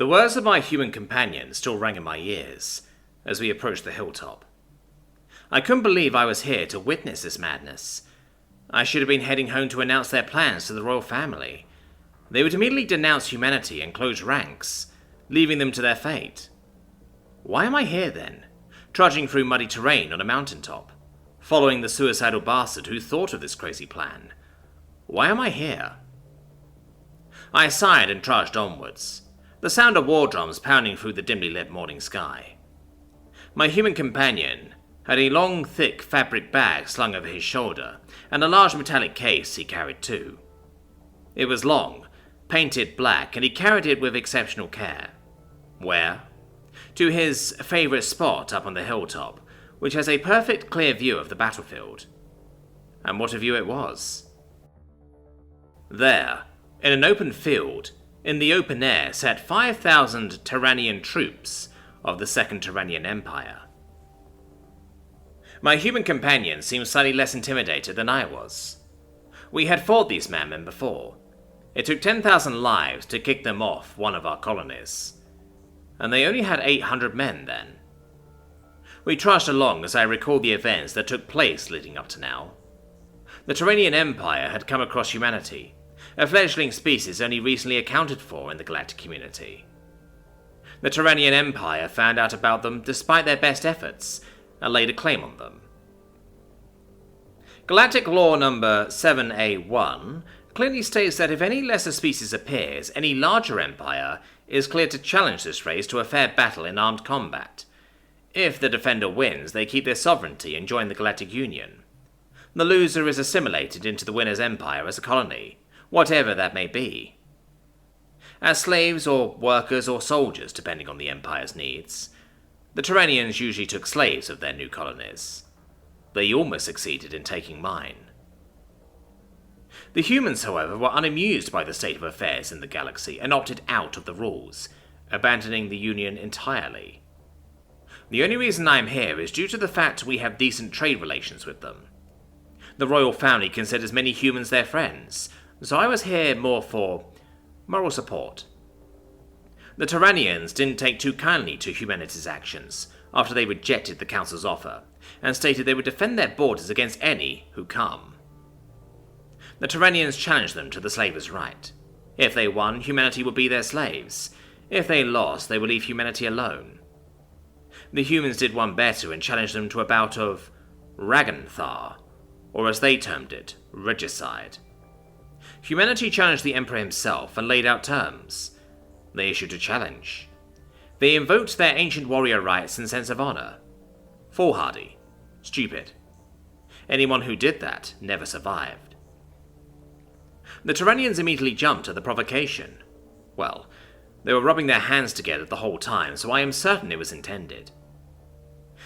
The words of my human companion still rang in my ears as we approached the hilltop. I couldn't believe I was here to witness this madness. I should have been heading home to announce their plans to the royal family. They would immediately denounce humanity and close ranks, leaving them to their fate. Why am I here then, trudging through muddy terrain on a mountaintop, following the suicidal bastard who thought of this crazy plan? Why am I here? I sighed and trudged onwards, the sound of war drums pounding through the dimly lit morning sky. My human companion had a long, thick fabric bag slung over his shoulder, and a large metallic case he carried too. It was long, painted black, and he carried it with exceptional care. Where? To his favourite spot up on the hilltop, which has a perfect clear view of the battlefield. And what a view it was. There, in an open field, in the open air, sat 5,000 Terranian troops of the Second Terranian Empire. My human companion seemed slightly less intimidated than I was. We had fought these madmen before. It took 10,000 lives to kick them off one of our colonies, and they only had 800 men then. We trudged along as I recalled the events that took place leading up to now. The Terranian Empire had come across humanity, a fledgling species only recently accounted for in the Galactic community. The Terranian Empire found out about them despite their best efforts, and laid a claim on them. Galactic Law number 7A1 clearly states that if any lesser species appears, any larger empire is cleared to challenge this race to a fair battle in armed combat. If the defender wins, they keep their sovereignty and join the Galactic Union. The loser is assimilated into the winner's empire as a colony, whatever that may be. As slaves or workers or soldiers, depending on the empire's needs. The Terranians usually took slaves of their new colonies. They almost succeeded in taking mine. The humans, however, were unamused by the state of affairs in the galaxy and opted out of the rules, abandoning the Union entirely. The only reason I am here is due to the fact we have decent trade relations with them. The royal family considers many humans their friends, so I was here more for moral support. The Terranians didn't take too kindly to humanity's actions after they rejected the Council's offer, and stated they would defend their borders against any who come. The Terranians challenged them to the slavers' right. If they won, humanity would be their slaves. If they lost, they would leave humanity alone. The humans did one better and challenged them to a bout of Raganthar, or as they termed it, regicide. Humanity challenged the Emperor himself and laid out terms. They issued a challenge. They invoked their ancient warrior rights and sense of honor. Foolhardy. Stupid. Anyone who did that never survived. The Terranians immediately jumped at the provocation. Well, they were rubbing their hands together the whole time, so I am certain it was intended.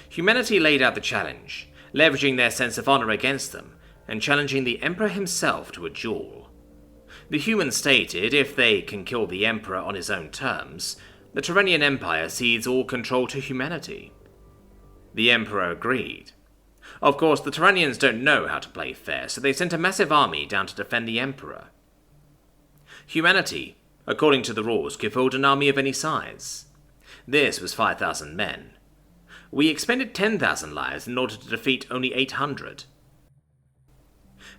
Humanity laid out the challenge, leveraging their sense of honor against them, and challenging the Emperor himself to a duel. The humans stated if they can kill the Emperor on his own terms, the Terranian Empire cedes all control to humanity. The Emperor agreed. Of course, the Terranians don't know how to play fair, so they sent a massive army down to defend the Emperor. Humanity, according to the rules, could field an army of any size. This was 5,000 men. We expended 10,000 lives in order to defeat only 800.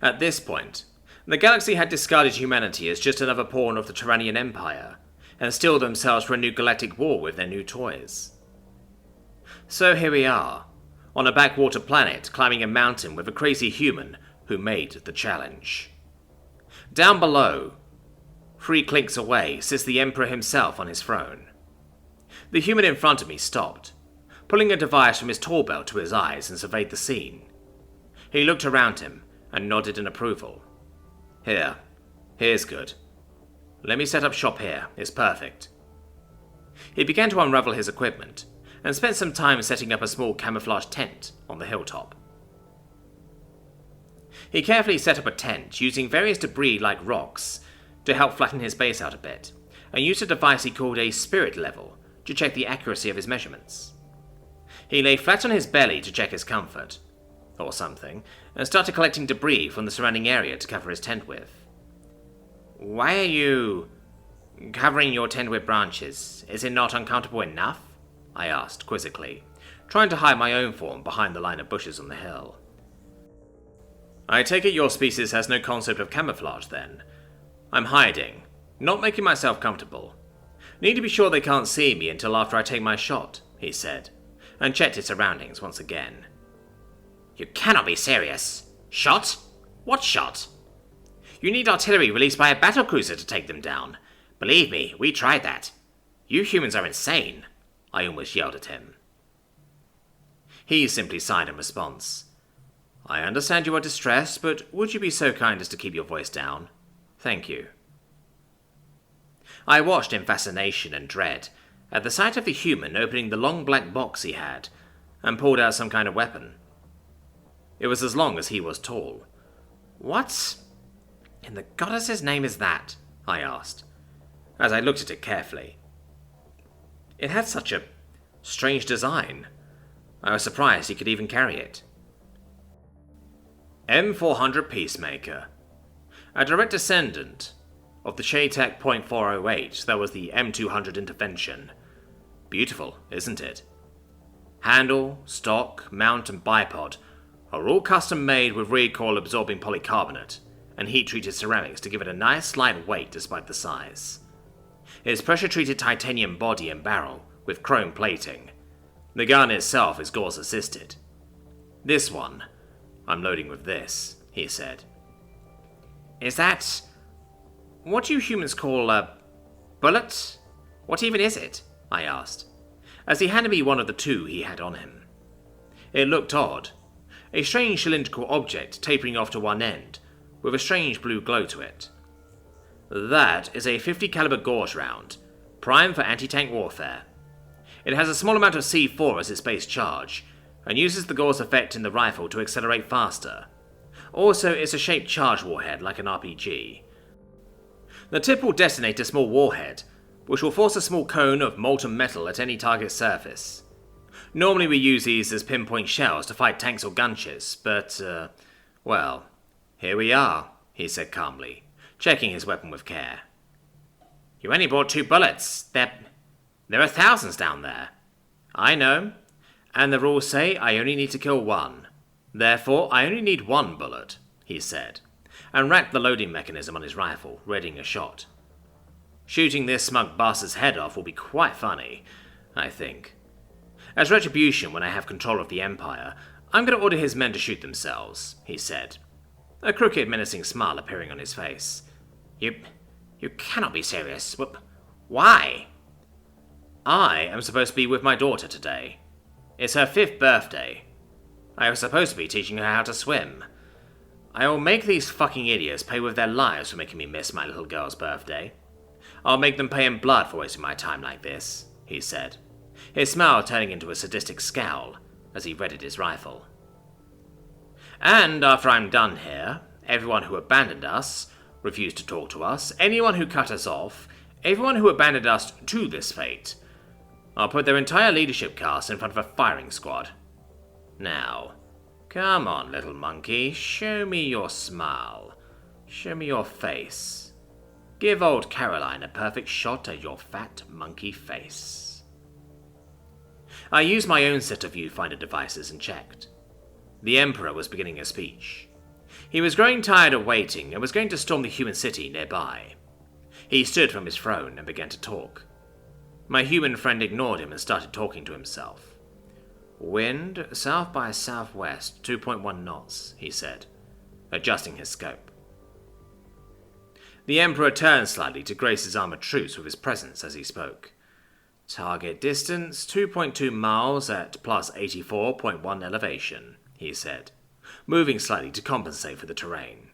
At this point, the galaxy had discarded humanity as just another pawn of the Terranian Empire, and steeled themselves for a new galactic war with their new toys. So here we are, on a backwater planet climbing a mountain with a crazy human who made the challenge. Down below, 3 clicks away, sits the Emperor himself on his throne. The human in front of me stopped, pulling a device from his tool belt to his eyes and surveyed the scene. He looked around him and nodded in approval. Here's good. Let me set up shop here, it's perfect. He began to unravel his equipment, and spent some time setting up a small camouflage tent on the hilltop. He carefully set up a tent, using various debris like rocks to help flatten his base out a bit, and used a device he called a spirit level to check the accuracy of his measurements. He lay flat on his belly to check his comfort, or something, and started collecting debris from the surrounding area to cover his tent with. Why are you Covering your tent with branches, is it not uncomfortable enough? I asked, quizzically, trying to hide my own form behind the line of bushes on the hill. I take it your species has no concept of camouflage, then. I'm hiding, not making myself comfortable. Need to be sure they can't see me until after I take my shot, he said, and checked his surroundings once again. You cannot be serious. Shot? What shot? You need artillery released by a battlecruiser to take them down. Believe me, we tried that. You humans are insane, I almost yelled at him. He simply sighed in response. I understand you are distressed, but would you be so kind as to keep your voice down? Thank you. I watched in fascination and dread at the sight of the human opening the long black box he had and pulled out some kind of weapon. It was as long as he was tall. What in the goddess's name is that? I asked, as I looked at it carefully. It had such a strange design. I was surprised he could even carry it. M400 Peacemaker. A direct descendant of the Tshirt .408 that was the M200 Intervention. Beautiful, isn't it? Handle, stock, mount and bipod are all custom made with recoil-absorbing polycarbonate and heat-treated ceramics to give it a nice light weight despite the size. Its pressure-treated titanium body and barrel with chrome plating. The gun itself is gauze-assisted. This one, I'm loading with this, he said. Is that what you humans call a bullet? What even is it? I asked, as he handed me one of the two he had on him. It looked odd, a strange cylindrical object tapering off to one end, with a strange blue glow to it. That is a .50 caliber gauge round, primed for anti-tank warfare. It has a small amount of C4 as its base charge, and uses the gauze effect in the rifle to accelerate faster. Also, it's a shaped charge warhead like an RPG. The tip will detonate a small warhead, which will force a small cone of molten metal at any target surface. Normally we use these as pinpoint shells to fight tanks or gunships, but, well, here we are, he said calmly, checking his weapon with care. You only brought 2 bullets. There are thousands down there. I know, and the rules say I only need to kill 1. Therefore, I only need 1 bullet, he said, and racked the loading mechanism on his rifle, readying a shot. Shooting this smug bastard's head off will be quite funny, I think. As retribution when I have control of the Empire, I'm going to order his men to shoot themselves, he said, a crooked, menacing smile appearing on his face. You cannot be serious. Why? I am supposed to be with my daughter today. It's her 5th birthday. I was supposed to be teaching her how to swim. I will make these fucking idiots pay with their lives for making me miss my little girl's birthday. I'll make them pay in blood for wasting my time like this, he said, his smile turning into a sadistic scowl as he readied his rifle. And after I'm done here, everyone who abandoned us, refused to talk to us, anyone who cut us off, everyone who abandoned us to this fate, I'll put their entire leadership cast in front of a firing squad. Now, come on, little monkey, show me your smile. Show me your face. Give old Caroline a perfect shot at your fat monkey face. I used my own set of viewfinder devices and checked. The Emperor was beginning a speech. He was growing tired of waiting and was going to storm the human city nearby. He stood from his throne and began to talk. My human friend ignored him and started talking to himself. Wind south by southwest, 2.1 knots, he said, adjusting his scope. The Emperor turned slightly to grace his armored troops with his presence as he spoke. Target distance 2.2 miles at plus 84.1 elevation, he said, moving slightly to compensate for the terrain.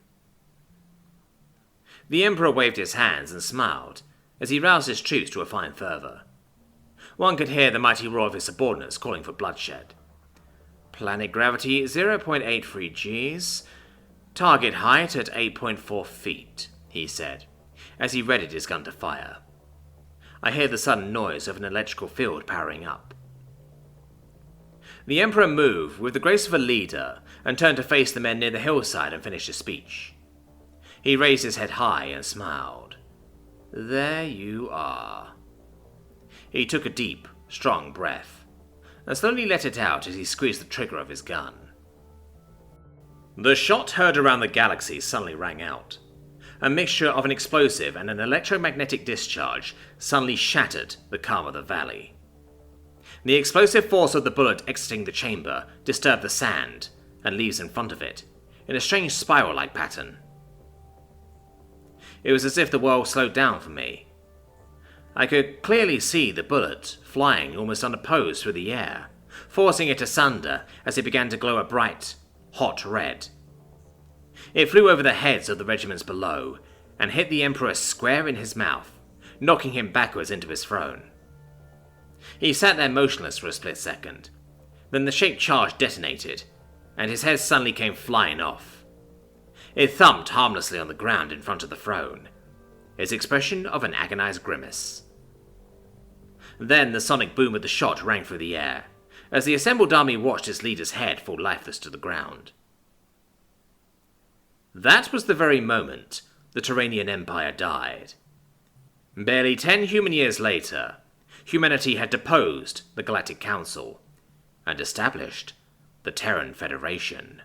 The Emperor waved his hands and smiled as he roused his troops to a fine fervor. One could hear the mighty roar of his subordinates calling for bloodshed. Planet gravity 0.83 Gs. Target height at 8.4 feet, he said, as he readied his gun to fire. I hear the sudden noise of an electrical field powering up. The Emperor moved with the grace of a leader and turned to face the men near the hillside and finished his speech. He raised his head high and smiled. There you are. He took a deep, strong breath, and slowly let it out as he squeezed the trigger of his gun. The shot heard around the galaxy suddenly rang out. A mixture of an explosive and an electromagnetic discharge suddenly shattered the calm of the valley. The explosive force of the bullet exiting the chamber disturbed the sand and leaves in front of it, in a strange spiral-like pattern. It was as if the world slowed down for me. I could clearly see the bullet flying almost unopposed through the air, forcing it asunder as it began to glow a bright, hot red. It flew over the heads of the regiments below and hit the Emperor square in his mouth, knocking him backwards into his throne. He sat there motionless for a split second. Then the shaped charge detonated, and his head suddenly came flying off. It thumped harmlessly on the ground in front of the throne, its expression of an agonized grimace. Then the sonic boom of the shot rang through the air, as the assembled army watched its leader's head fall lifeless to the ground. That was the very moment the Terranian Empire died. Barely 10 human years later, humanity had deposed the Galactic Council and established the Terran Federation.